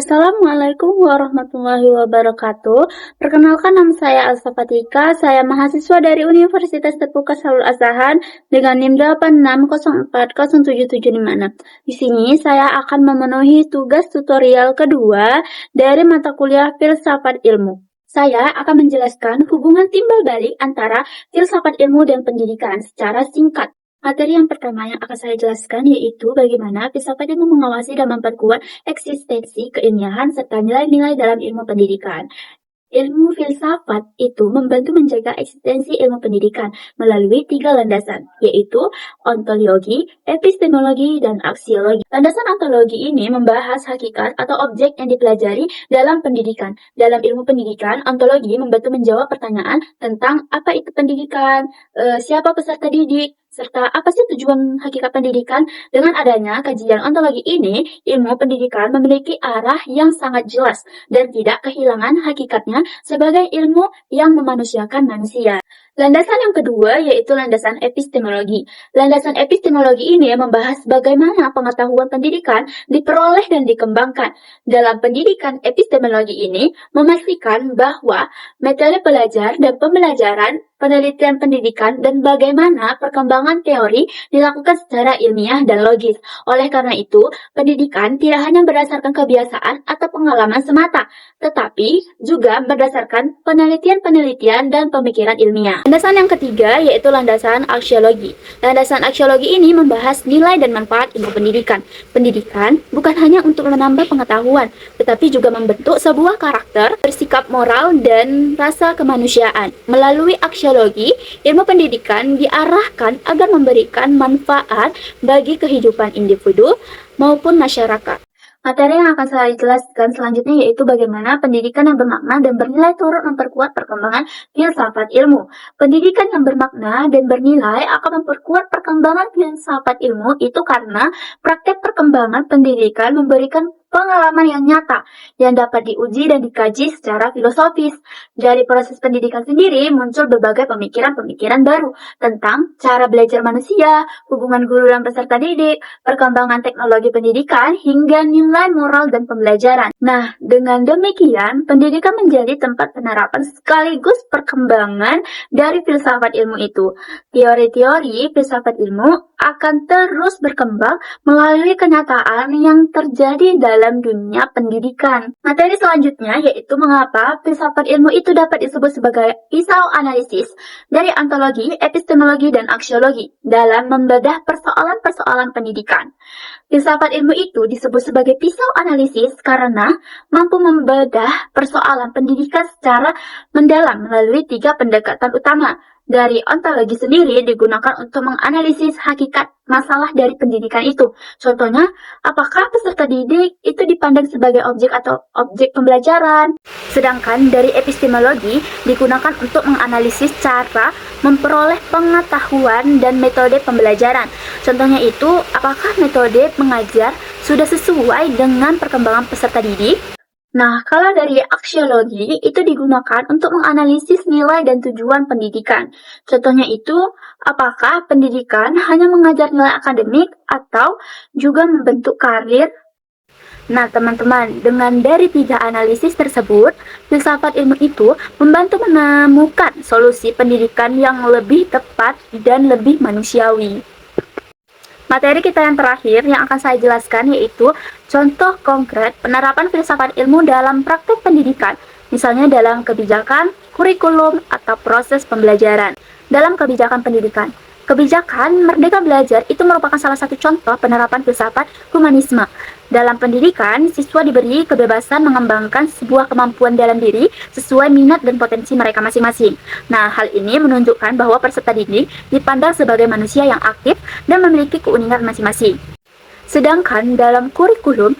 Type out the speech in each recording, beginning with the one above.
Assalamualaikum warahmatullahi wabarakatuh. Perkenalkan, nama saya Alsa Fatika. Saya mahasiswa dari Universitas Terbuka Salur Asahan dengan NIM 86040776. Di sini saya akan memenuhi tugas tutorial kedua dari mata kuliah Filsafat Ilmu. Saya akan menjelaskan hubungan timbal balik antara filsafat ilmu dan pendidikan secara singkat. Materi yang pertama yang akan saya jelaskan yaitu bagaimana filsafat ilmu mengawasi dan memperkuat eksistensi keilmiahan serta nilai-nilai dalam ilmu pendidikan. Ilmu filsafat itu membantu menjaga eksistensi ilmu pendidikan melalui 3 landasan, yaitu ontologi, epistemologi, dan aksiologi. Landasan ontologi ini membahas hakikat atau objek yang dipelajari dalam pendidikan. Dalam ilmu pendidikan, ontologi membantu menjawab pertanyaan tentang apa itu pendidikan, siapa peserta didik, serta apa sih tujuan hakikat pendidikan. Dengan adanya kajian ontologi ini, ilmu pendidikan memiliki arah yang sangat jelas dan tidak kehilangan hakikatnya sebagai ilmu yang memanusiakan manusia. Landasan yang kedua yaitu landasan epistemologi. Landasan epistemologi ini membahas bagaimana pengetahuan pendidikan diperoleh dan dikembangkan. Dalam pendidikan epistemologi ini memastikan bahwa metode belajar dan pembelajaran, penelitian pendidikan, dan bagaimana perkembangan teori dilakukan secara ilmiah dan logis. Oleh karena itu, pendidikan tidak hanya berdasarkan kebiasaan atau pengalaman semata, tetapi juga berdasarkan penelitian-penelitian dan pemikiran ilmiah. Landasan yang ketiga yaitu landasan aksiologi. Landasan aksiologi ini membahas nilai dan manfaat ilmu pendidikan. Pendidikan bukan hanya untuk menambah pengetahuan, tetapi juga membentuk sebuah karakter, bersikap moral, dan rasa kemanusiaan. Melalui aksiologi, ilmu pendidikan diarahkan agar memberikan manfaat bagi kehidupan individu maupun masyarakat. Materi yang akan saya jelaskan selanjutnya yaitu bagaimana pendidikan yang bermakna dan bernilai turut memperkuat perkembangan filsafat ilmu. Pendidikan yang bermakna dan bernilai akan memperkuat perkembangan filsafat ilmu itu karena praktek perkembangan pendidikan memberikan pengalaman yang nyata yang dapat diuji dan dikaji secara filosofis. Dari proses pendidikan sendiri muncul berbagai pemikiran-pemikiran baru tentang cara belajar manusia, hubungan guru dan peserta didik, perkembangan teknologi pendidikan, hingga nilai moral dan pembelajaran. Nah, dengan demikian, pendidikan menjadi tempat penerapan sekaligus perkembangan dari filsafat ilmu itu. Teori-teori filsafat ilmu akan terus berkembang melalui kenyataan yang terjadi dalam dunia pendidikan. Materi selanjutnya yaitu mengapa filsafat ilmu itu dapat disebut sebagai pisau analisis dari ontologi, epistemologi, dan aksiologi dalam membedah persoalan-persoalan pendidikan. Filsafat ilmu itu disebut sebagai pisau analisis karena mampu membedah persoalan pendidikan secara mendalam melalui 3 pendekatan utama. Dari ontologi sendiri digunakan untuk menganalisis hakikat masalah dari pendidikan itu. Contohnya, apakah peserta didik itu dipandang sebagai objek atau objek pembelajaran? Sedangkan dari epistemologi digunakan untuk menganalisis cara memperoleh pengetahuan dan metode pembelajaran. Contohnya itu, apakah metode mengajar sudah sesuai dengan perkembangan peserta didik? Nah, kalau dari aksiologi itu digunakan untuk menganalisis nilai dan tujuan pendidikan. Contohnya itu, apakah pendidikan hanya mengajar nilai akademik atau juga membentuk karir? Nah, teman-teman, dengan dari 3 analisis tersebut, filsafat ilmu itu membantu menemukan solusi pendidikan yang lebih tepat dan lebih manusiawi. Materi kita yang terakhir yang akan saya jelaskan yaitu contoh konkret penerapan filsafat ilmu dalam praktek pendidikan, misalnya dalam kebijakan, kurikulum, atau proses pembelajaran. Dalam kebijakan pendidikan, kebijakan Merdeka Belajar itu merupakan salah satu contoh penerapan filsafat humanisme. Dalam pendidikan, siswa diberi kebebasan mengembangkan sebuah kemampuan dalam diri sesuai minat dan potensi mereka masing-masing. Nah, hal ini menunjukkan bahwa peserta didik dipandang sebagai manusia yang aktif dan memiliki keunikan masing-masing. Sedangkan dalam kurikulum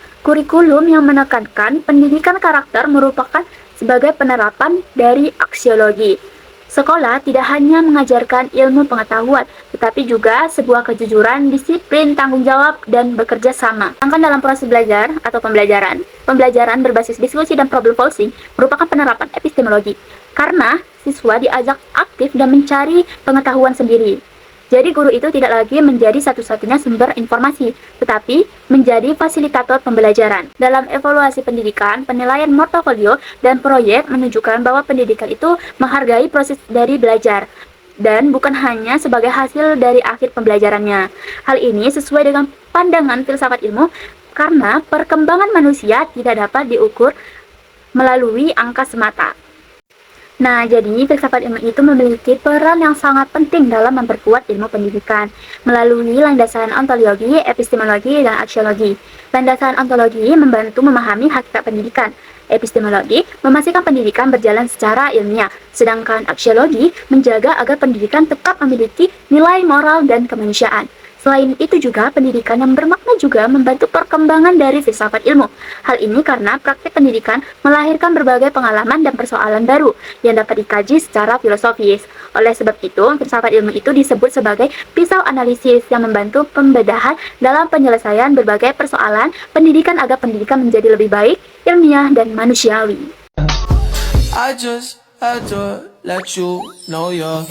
yang menekankan pendidikan karakter merupakan sebagai penerapan dari aksiologi. Sekolah tidak hanya mengajarkan ilmu pengetahuan, tetapi juga sebuah kejujuran, disiplin, tanggung jawab, dan bekerja sama. Sedangkan dalam proses belajar atau pembelajaran berbasis diskusi dan problem solving merupakan penerapan epistemologi, karena siswa diajak aktif dan mencari pengetahuan sendiri. Jadi guru itu tidak lagi menjadi satu-satunya sumber informasi, tetapi menjadi fasilitator pembelajaran. Dalam evaluasi pendidikan, penilaian portofolio dan proyek menunjukkan bahwa pendidikan itu menghargai proses dari belajar dan bukan hanya sebagai hasil dari akhir pembelajarannya. Hal ini sesuai dengan pandangan filsafat ilmu karena perkembangan manusia tidak dapat diukur melalui angka semata. Nah, jadi filsafat ilmu itu memiliki peran yang sangat penting dalam memperkuat ilmu pendidikan melalui landasan ontologi, epistemologi, dan aksiologi. Landasan ontologi membantu memahami hakikat pendidikan. Epistemologi memastikan pendidikan berjalan secara ilmiah, sedangkan aksiologi menjaga agar pendidikan tetap memiliki nilai moral dan kemanusiaan. Selain itu juga, pendidikan yang bermakna juga membantu perkembangan dari filsafat ilmu. Hal ini karena praktik pendidikan melahirkan berbagai pengalaman dan persoalan baru yang dapat dikaji secara filosofis. Oleh sebab itu, filsafat ilmu itu disebut sebagai pisau analisis yang membantu pembedahan dalam penyelesaian berbagai persoalan pendidikan agar pendidikan menjadi lebih baik, ilmiah, dan manusiawi. I just had to let you know you're